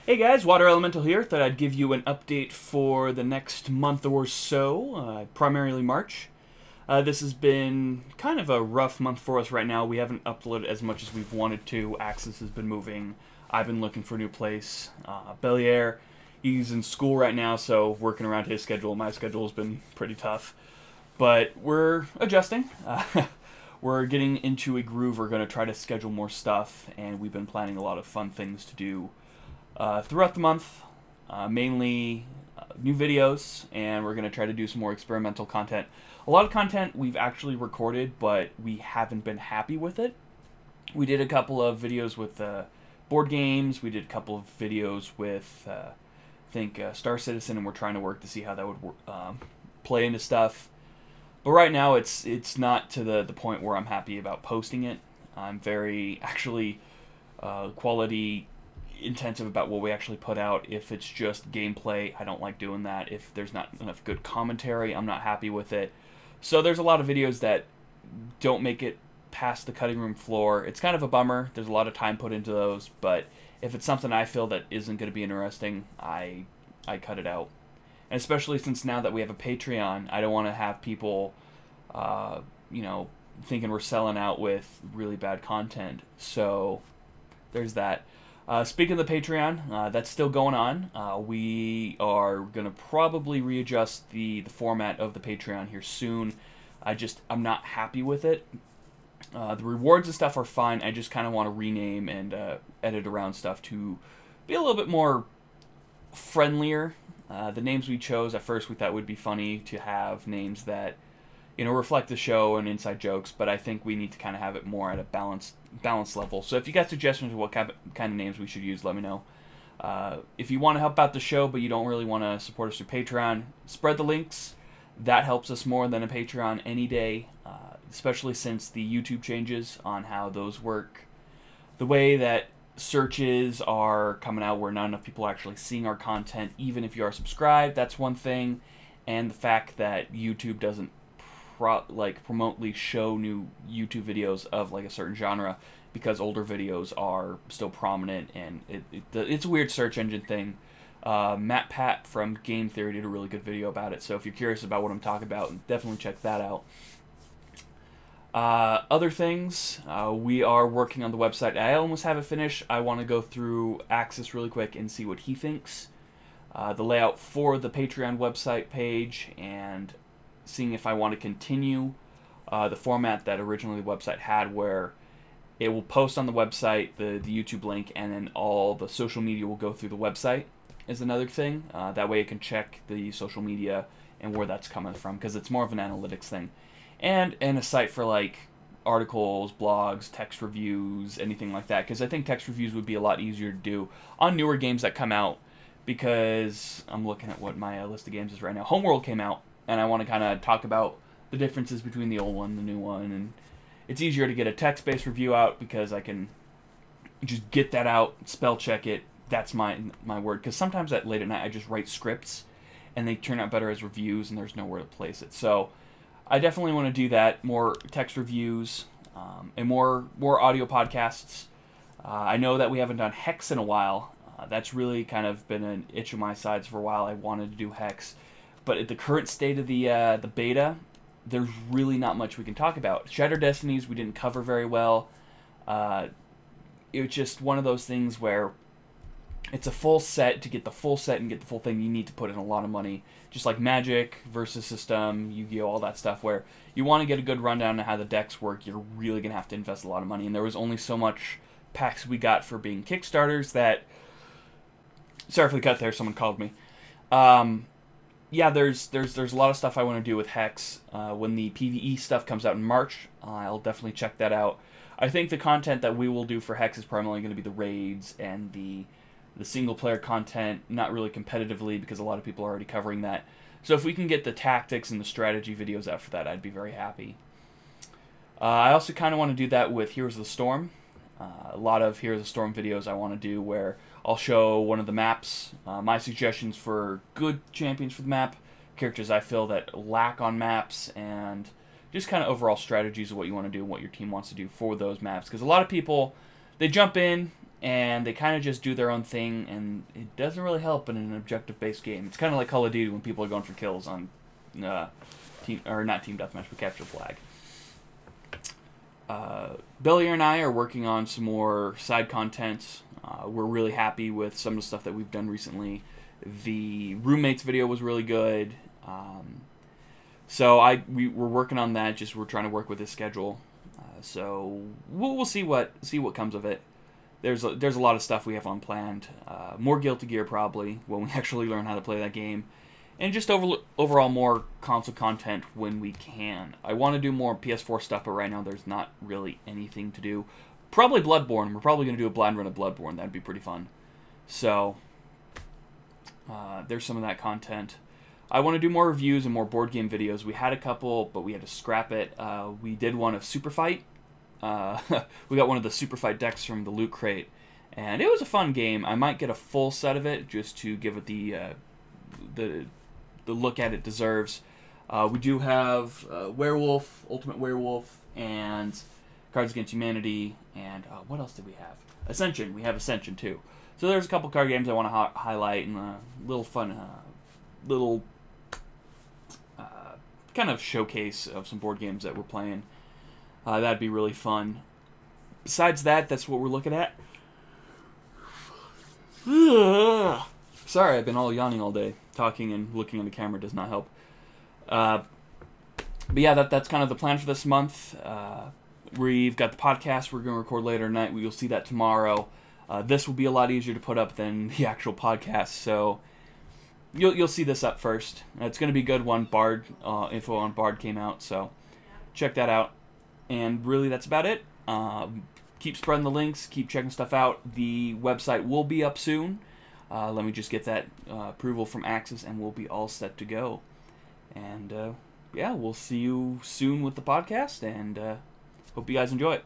Hey guys, Water Elemental here. Thought I'd give you an update for the next month or so, primarily March. This has been kind of a rough month for us right now. We haven't uploaded as much as we've wanted to. Axis has been moving. I've been looking for a new place. Belier, he's in school right now, so working around his schedule. My schedule has been pretty tough. But we're adjusting. We're getting into a groove. We're going to try to schedule more stuff, and we've been planning a lot of fun things to do throughout the month, mainly new videos, and we're going to try to do some more experimental content. A lot of content we've actually recorded, but we haven't been happy with it. We did a couple of videos with board games. We did a couple of videos with, I think, Star Citizen, and we're trying to work to see how that would play into stuff. But right now, it's not to the point where I'm happy about posting it. I'm very, actually, quality intensive about what we actually put out. If it's just gameplay, I don't like doing that. If there's not enough good commentary, I'm not happy with it. So there's a lot of videos that don't make it past the cutting room floor. It's kind of a bummer. There's a lot of time put into those, but if it's something I feel that isn't going to be interesting, I cut it out. And especially since now that we have a Patreon, I don't want to have people, thinking we're selling out with really bad content. So there's that. Speaking of the Patreon, that's still going on. We are going to probably readjust the format of the Patreon here soon. I'm not happy with it. The rewards and stuff are fine. I just kind of want to rename and edit around stuff to be a little bit more friendlier. The names we chose, at first we thought would be funny to have names that reflect the show and inside jokes, but I think we need to kind of have it more at a balanced level. So if you got suggestions of what kind of names we should use, let me know. If you want to help out the show, but you don't really want to support us through Patreon, spread the links. That helps us more than a Patreon any day, especially since the YouTube changes on how those work. The way that searches are coming out where not enough people are actually seeing our content, even if you are subscribed, that's one thing. And the fact that YouTube doesn't promotely show new YouTube videos of like a certain genre because older videos are still prominent, and it's a weird search engine thing. Matt Pat from Game Theory did a really good video about it, so if you're curious about what I'm talking about, definitely check that out. Other things, we are working on the website. I almost have it finished. I want to go through Axis really quick and see what he thinks. The layout for the Patreon website page, and seeing if I want to continue the format that originally the website had, where it will post on the website the YouTube link, and then all the social media will go through the website, is another thing. That way it can check the social media and where that's coming from, because it's more of an analytics thing. And a site for like articles, blogs, text reviews, anything like that, because I think text reviews would be a lot easier to do on newer games that come out, because I'm looking at what my list of games is right now. Homeworld came out, and I want to kind of talk about the differences between the old one and the new one, and it's easier to get a text-based review out because I can just get that out, spell check it, that's my word, because sometimes at late at night I just write scripts, and they turn out better as reviews, and there's nowhere to place it. So I definitely want to do that, more text reviews, and more audio podcasts. I know that we haven't done Hex in a while. That's really kind of been an itch on my sides for a while. I wanted to do Hex. But at the current state of the beta, there's really not much we can talk about. Shattered Destinies we didn't cover very well. It was just one of those things where it's a full set. To get the full set and get the full thing, you need to put in a lot of money. Just like Magic, Versus System, Yu-Gi-Oh!, all that stuff, where you want to get a good rundown on how the decks work, you're really going to have to invest a lot of money. And there was only so much packs we got for being Kickstarters that... Sorry for the cut there, someone called me. Yeah, there's a lot of stuff I want to do with Hex. When the PvE stuff comes out in March, I'll definitely check that out. I think the content that we will do for Hex is primarily going to be the raids and the single-player content, not really competitively, because a lot of people are already covering that. So if we can get the tactics and the strategy videos out for that, I'd be very happy. I also kind of want to do that with Heroes of the Storm. A lot of Heroes of the Storm videos I want to do where I'll show one of the maps, my suggestions for good champions for the map, characters I feel that lack on maps, and just kind of overall strategies of what you want to do and what your team wants to do for those maps. Because a lot of people, they jump in, and they kind of just do their own thing, and it doesn't really help in an objective-based game. It's kind of like Call of Duty when people are going for kills on team, or not team deathmatch, but capture the flag. Billy and I are working on some more side content. We're really happy with some of the stuff that we've done recently. The roommates video was really good. So we're working on that. Just we're trying to work with his schedule. So we'll see what comes of it. There's a lot of stuff we have unplanned. More Guilty Gear probably when we actually learn how to play that game, and just overall more console content when we can. I want to do more PS4 stuff, but right now there's not really anything to do. Probably Bloodborne. We're probably going to do a blind run of Bloodborne. That'd be pretty fun. So there's some of that content. I want to do more reviews and more board game videos. We had a couple, but we had to scrap it. We did one of Super Fight. We got one of the Super Fight decks from the Loot Crate, and it was a fun game. I might get a full set of it just to give it the look at it deserves. We do have Werewolf, Ultimate Werewolf, and Cards Against Humanity, and what else did we have? Ascension. We have Ascension too. So there's a couple card games I want to highlight, and a little fun, little kind of showcase of some board games that we're playing. That'd be really fun. Besides that, that's what we're looking at. Sorry, I've been all yawning all day. Talking and looking at the camera does not help. But yeah, that's kind of the plan for this month. We've got the podcast we're going to record later tonight. You'll see that tomorrow. This will be a lot easier to put up than the actual podcast, so you'll see this up first. It's going to be a good one. Bard info on Bard came out, so check that out. And really, that's about it. Keep spreading the links. Keep checking stuff out. The website will be up soon. Let me just get that approval from Axis, and we'll be all set to go. And yeah, we'll see you soon with the podcast, and hope you guys enjoy it.